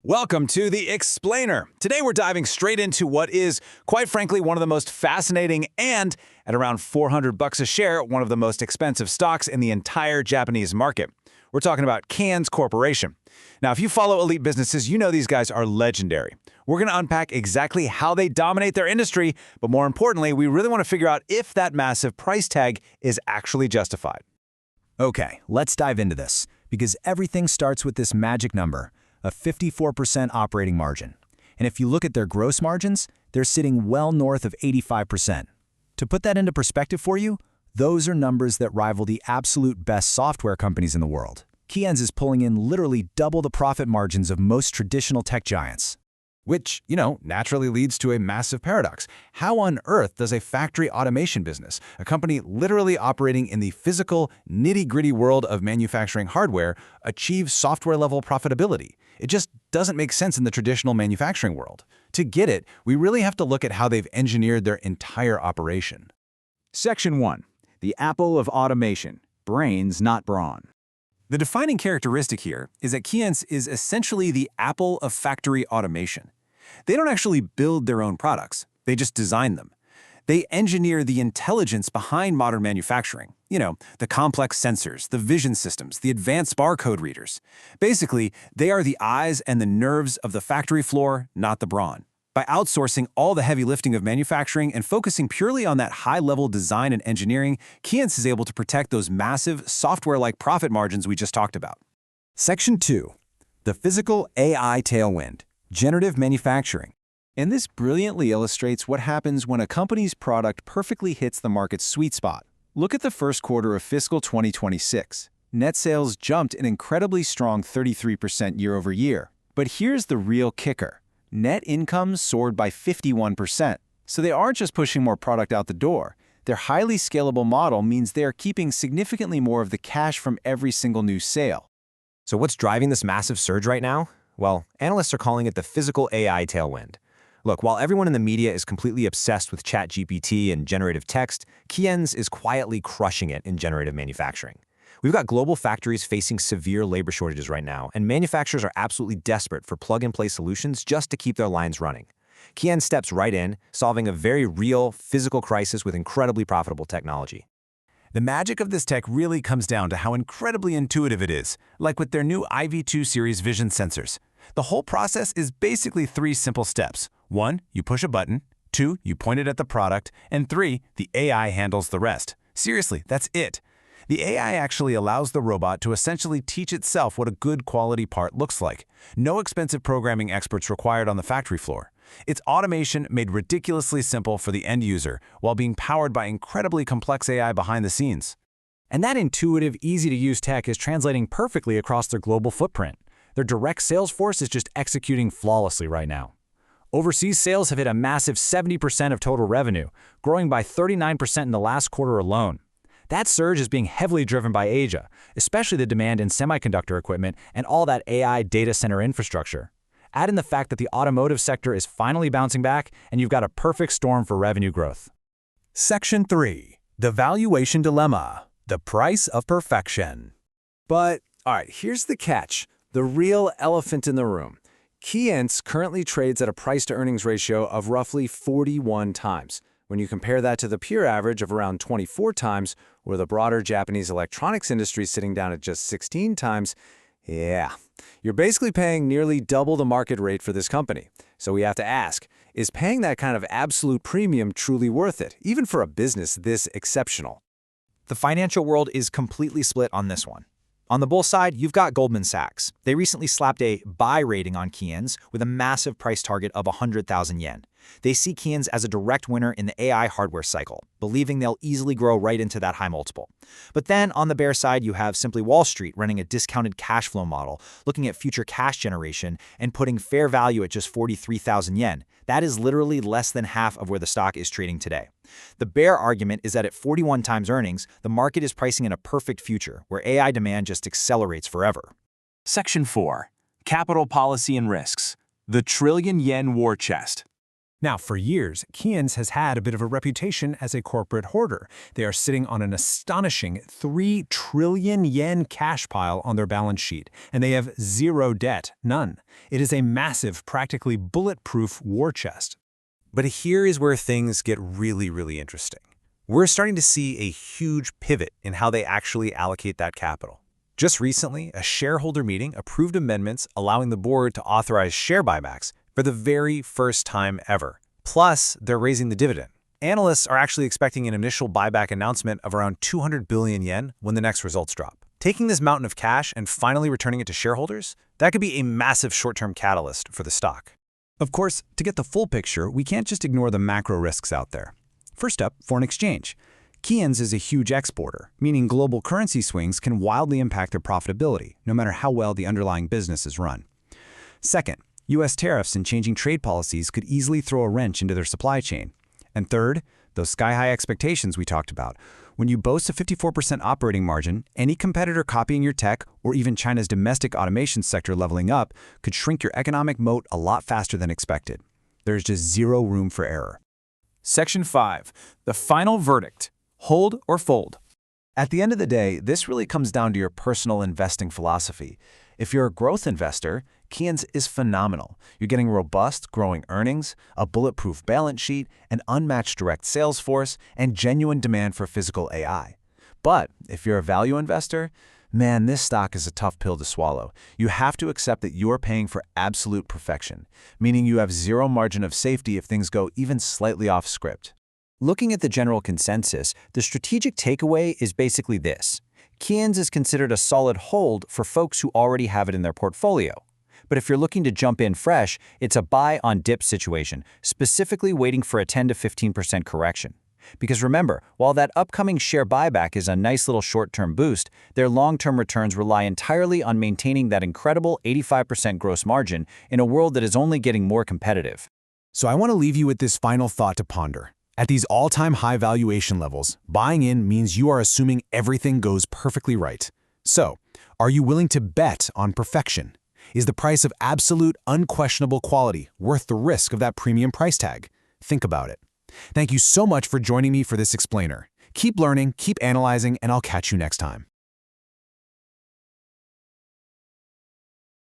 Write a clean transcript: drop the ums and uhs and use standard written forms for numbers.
Welcome to The Explainer. Today we're diving straight into what is, quite frankly, one of the most fascinating and, at around $400 a share, one of the most expensive stocks in the entire Japanese market. We're talking about Keyence Corporation. Now, if you follow elite businesses, you know these guys are legendary. We're going to unpack exactly how they dominate their industry, but more importantly, we really want to figure out if that massive price tag is actually justified. Okay, let's dive into this, because everything starts with this magic number, a 54% operating margin. And if you look at their gross margins, they're sitting well north of 85%. To put that into perspective for you, those are numbers that rival the absolute best software companies in the world. Keyence is pulling in literally double the profit margins of most traditional tech giants. Which, naturally leads to a massive paradox. How on earth does a factory automation business, a company literally operating in the physical, nitty-gritty world of manufacturing hardware, achieve software-level profitability? It just doesn't make sense in the traditional manufacturing world. To get it, we really have to look at how they've engineered their entire operation. Section 1. The apple of automation. Brains, not brawn. The defining characteristic here is that Keyence is essentially the Apple of factory automation. They don't actually build their own products, they just design them. They engineer the intelligence behind modern manufacturing. The complex sensors, the vision systems, the advanced barcode readers. Basically, they are the eyes and the nerves of the factory floor, not the brawn. By outsourcing all the heavy lifting of manufacturing and focusing purely on that high-level design and engineering, Keyence is able to protect those massive, software-like profit margins we just talked about. Section 2. The physical AI tailwind. Generative manufacturing. And this brilliantly illustrates what happens when a company's product perfectly hits the market's sweet spot. Look at the first quarter of fiscal 2026. Net sales jumped an incredibly strong 33% year over year. But here's the real kicker. Net income soared by 51%. So they aren't just pushing more product out the door. Their highly scalable model means they are keeping significantly more of the cash from every single new sale. So what's driving this massive surge right now? Well, analysts are calling it the physical AI tailwind. Look, while everyone in the media is completely obsessed with ChatGPT and generative text, Keyence is quietly crushing it in generative manufacturing. We've got global factories facing severe labor shortages right now, and manufacturers are absolutely desperate for plug-and-play solutions just to keep their lines running. Keyence steps right in, solving a very real, physical crisis with incredibly profitable technology. The magic of this tech really comes down to how incredibly intuitive it is, like with their new IV2 series vision sensors. The whole process is basically 3 simple steps. 1, you push a button. 2, you point it at the product. And 3, the AI handles the rest. Seriously, that's it. The AI actually allows the robot to essentially teach itself what a good quality part looks like. No expensive programming experts required on the factory floor. It's automation made ridiculously simple for the end user while being powered by incredibly complex AI behind the scenes. And that intuitive, easy-to-use tech is translating perfectly across their global footprint. Their direct sales force is just executing flawlessly right now. Overseas sales have hit a massive 70% of total revenue, growing by 39% in the last quarter alone. That surge is being heavily driven by Asia, especially the demand in semiconductor equipment and all that AI data center infrastructure. Add in the fact that the automotive sector is finally bouncing back, and you've got a perfect storm for revenue growth. Section 3. The Valuation Dilemma. The Price of Perfection. But, all right, here's the catch. The real elephant in the room. Keyence currently trades at a price-to-earnings ratio of roughly 41 times. When you compare that to the peer average of around 24 times, or the broader Japanese electronics industry sitting down at just 16 times, yeah, you're basically paying nearly double the market rate for this company. So we have to ask, is paying that kind of absolute premium truly worth it, even for a business this exceptional? The financial world is completely split on this one. On the bull side, you've got Goldman Sachs. They recently slapped a buy rating on Keyence with a massive price target of 100,000 yen. They see Keyence as a direct winner in the AI hardware cycle, believing they'll easily grow right into that high multiple. But then on the bear side, you have simply Wall Street running a discounted cash flow model, looking at future cash generation and putting fair value at just 43,000 yen. That is literally less than half of where the stock is trading today. The bear argument is that at 41 times earnings, the market is pricing in a perfect future where AI demand just accelerates forever. Section 4. Capital Policy and Risks. The Trillion Yen War Chest. Now, for years, Keyence has had a bit of a reputation as a corporate hoarder. They are sitting on an astonishing 3 trillion yen cash pile on their balance sheet, and they have zero debt, none. It is a massive, practically bulletproof war chest. But here is where things get really interesting. We're starting to see a huge pivot in how they actually allocate that capital. Just recently, a shareholder meeting approved amendments allowing the board to authorize share buybacks for the very first time ever. Plus, they're raising the dividend. Analysts are actually expecting an initial buyback announcement of around 200 billion yen when the next results drop. Taking this mountain of cash and finally returning it to shareholders, that could be a massive short-term catalyst for the stock. Of course, to get the full picture, we can't just ignore the macro risks out there. First up, foreign exchange. Keyence is a huge exporter, meaning global currency swings can wildly impact their profitability, no matter how well the underlying business is run. Second, U.S. tariffs and changing trade policies could easily throw a wrench into their supply chain. And third, those sky-high expectations we talked about. When you boast a 54% operating margin, any competitor copying your tech, or even China's domestic automation sector leveling up, could shrink your economic moat a lot faster than expected. There's just zero room for error. Section 5. The final verdict. Hold or fold. At the end of the day, this really comes down to your personal investing philosophy. If you're a growth investor, Keyence is phenomenal. You're getting robust, growing earnings, a bulletproof balance sheet, an unmatched direct sales force, and genuine demand for physical AI. But if you're a value investor, man, this stock is a tough pill to swallow. You have to accept that you're paying for absolute perfection, meaning you have zero margin of safety if things go even slightly off script. Looking at the general consensus, the strategic takeaway is basically this. Keyence is considered a solid hold for folks who already have it in their portfolio. But if you're looking to jump in fresh, it's a buy on dip situation, specifically waiting for a 10 to 15% correction. Because remember, while that upcoming share buyback is a nice little short-term boost, their long-term returns rely entirely on maintaining that incredible 85% gross margin in a world that is only getting more competitive. So I want to leave you with this final thought to ponder. At these all-time high valuation levels, buying in means you are assuming everything goes perfectly right. So, are you willing to bet on perfection? Is the price of absolute, unquestionable quality worth the risk of that premium price tag? Think about it. Thank you so much for joining me for this explainer. Keep learning, keep analyzing, and I'll catch you next time.